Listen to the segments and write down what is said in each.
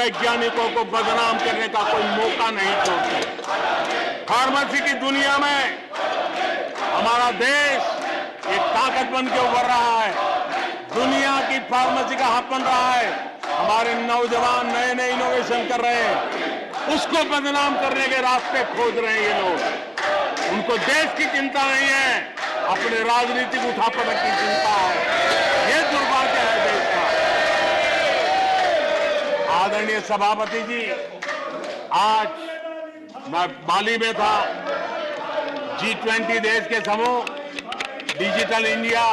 वैज्ञानिकों को बदनाम करने का कोई मौका नहीं छोड़ते। फार्मेसी की दुनिया में हमारा देश एक ताकत बन के उभर रहा है, दुनिया की फार्मेसी का हब बन रहा है। हमारे नौजवान नए नए इनोवेशन कर रहे हैं, उसको बदनाम करने के रास्ते खोज रहे हैं ये लोग। उनको देश की चिंता नहीं है, अपने राजनीतिक उठापटक की चिंता है। ये दुर्भाग्य है देश का। आदरणीय सभापति जी, आज मैं बाली में था, G20 देश के समूह डिजिटल इंडिया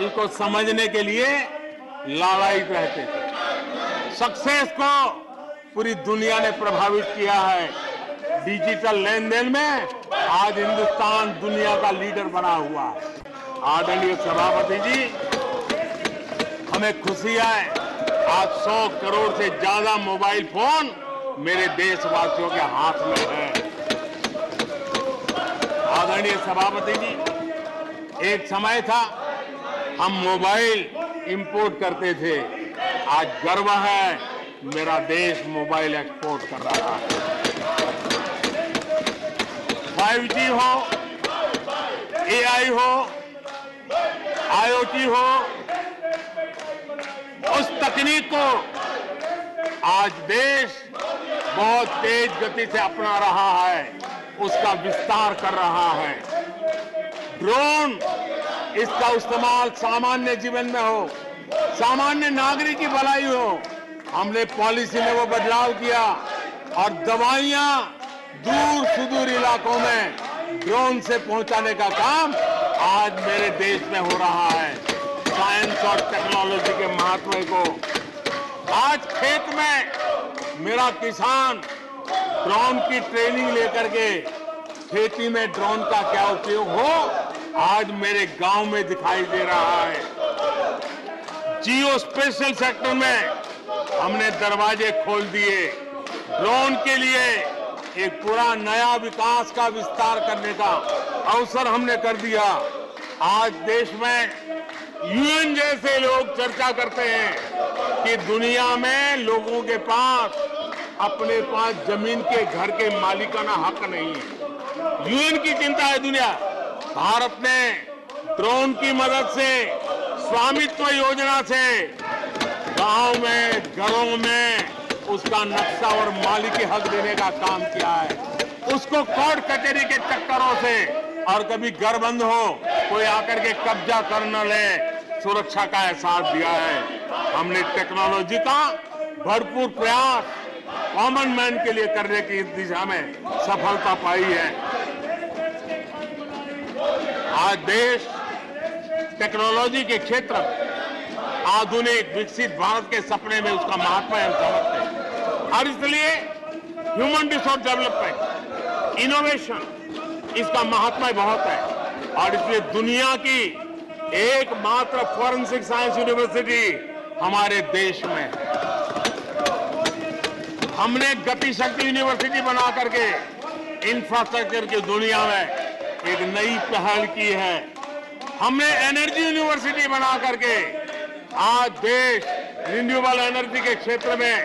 इसको समझने के लिए लालायित रहते थे। सक्सेस को पूरी दुनिया ने प्रभावित किया है। डिजिटल लेन देन में आज हिंदुस्तान दुनिया का लीडर बना हुआ है। आदरणीय सभापति जी, हमें खुशी है आज 100 करोड़ से ज्यादा मोबाइल फोन मेरे देशवासियों के हाथ में है। आदरणीय सभापति जी, एक समय था हम मोबाइल इंपोर्ट करते थे, आज गर्व है मेरा देश मोबाइल एक्सपोर्ट कर रहा है। 5G हो, AI हो, IoT हो, उस तकनीक को आज देश बहुत तेज गति से अपना रहा है, उसका विस्तार कर रहा है। ड्रोन, इसका इस्तेमाल सामान्य जीवन में हो, सामान्य नागरिक की भलाई हो, हमने पॉलिसी में वो बदलाव किया और दवाइयां दूर सुदूर इलाकों में ड्रोन से पहुंचाने का काम आज मेरे देश में हो रहा है। साइंस और टेक्नोलॉजी के महत्व को आज खेत में मेरा किसान ड्रोन की ट्रेनिंग लेकर के खेती में ड्रोन का क्या उपयोग हो, आज मेरे गांव में दिखाई दे रहा है। जियो स्पेशल सेक्टर में हमने दरवाजे खोल दिए। ड्रोन के लिए एक पूरा नया विकास का विस्तार करने का अवसर हमने कर दिया। आज देश में यूएन जैसे लोग चर्चा करते हैं कि दुनिया में लोगों के पास अपने पास जमीन के घर के मालिकाना हक नहीं है। यूएन की चिंता है दुनिया। भारत ने ड्रोन की मदद से, स्वामित्व योजना से गांव में, घरों में उसका नक्शा और मालिकी हक देने का काम किया है। उसको कोर्ट कचहरी के चक्करों से और कभी घर बंद हो, कोई आकर के कब्जा कर न ले, सुरक्षा का एहसास दिया है। हमने टेक्नोलॉजी का भरपूर प्रयास कॉमन मैन के लिए करने की इस दिशा में सफलता पाई है। आज देश टेक्नोलॉजी के क्षेत्र में आधुनिक विकसित भारत के सपने में उसका महत्व है, समझते हैं। और इसलिए ह्यूमन रिसोर्स डेवलपमेंट, इनोवेशन, इसका महत्व बहुत है। और इसलिए दुनिया की एकमात्र फॉरेंसिक साइंस यूनिवर्सिटी हमारे देश में है। हमने गति शक्ति यूनिवर्सिटी बना करके इंफ्रास्ट्रक्चर की दुनिया में एक नई पहल की है। हमने एनर्जी यूनिवर्सिटी बना करके आज देश रिन्यूएबल एनर्जी के क्षेत्र में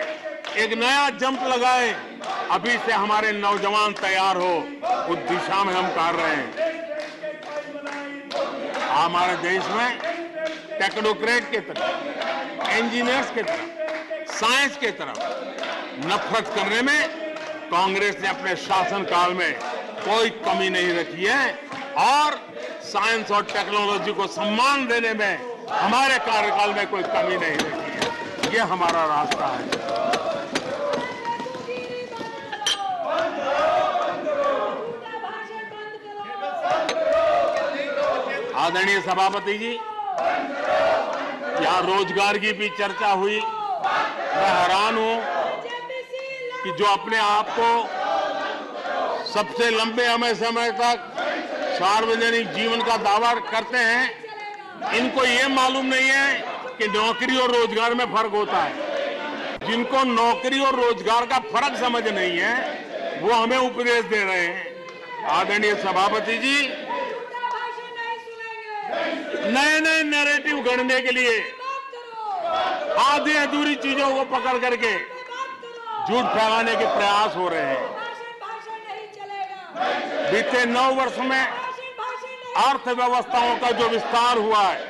एक नया जंप लगाए। अभी से हमारे नौजवान तैयार हो, उस दिशा में हम कर रहे हैं। हमारे देश में टेक्नोक्रेट की तरफ, इंजीनियर्स की तरफ, साइंस की तरफ नफरत करने में कांग्रेस ने अपने शासनकाल में कोई कमी नहीं रखी है और साइंस और टेक्नोलॉजी को सम्मान देने में हमारे कार्यकाल में कोई कमी नहीं रखी है। ये हमारा रास्ता है। आदरणीय सभापति जी, यहाँ रोजगार की भी चर्चा हुई। मैं हैरान हूं कि जो अपने आप को सबसे लंबे समय तक सार्वजनिक जीवन का दावा करते हैं, इनको ये मालूम नहीं है कि नौकरी और रोजगार में फर्क होता है। जिनको नौकरी और रोजगार का फर्क समझ नहीं है, वो हमें उपदेश दे रहे हैं। आदरणीय सभापति जी, नए नए नैरेटिव गढ़ने के लिए आधी अधूरी चीजों को पकड़ करके झूठ फैलाने के प्रयास हो रहे हैं। भाषण नहीं चलेगा। बीते 9 वर्ष में भाषण नहीं। अर्थव्यवस्थाओं का जो विस्तार हुआ है,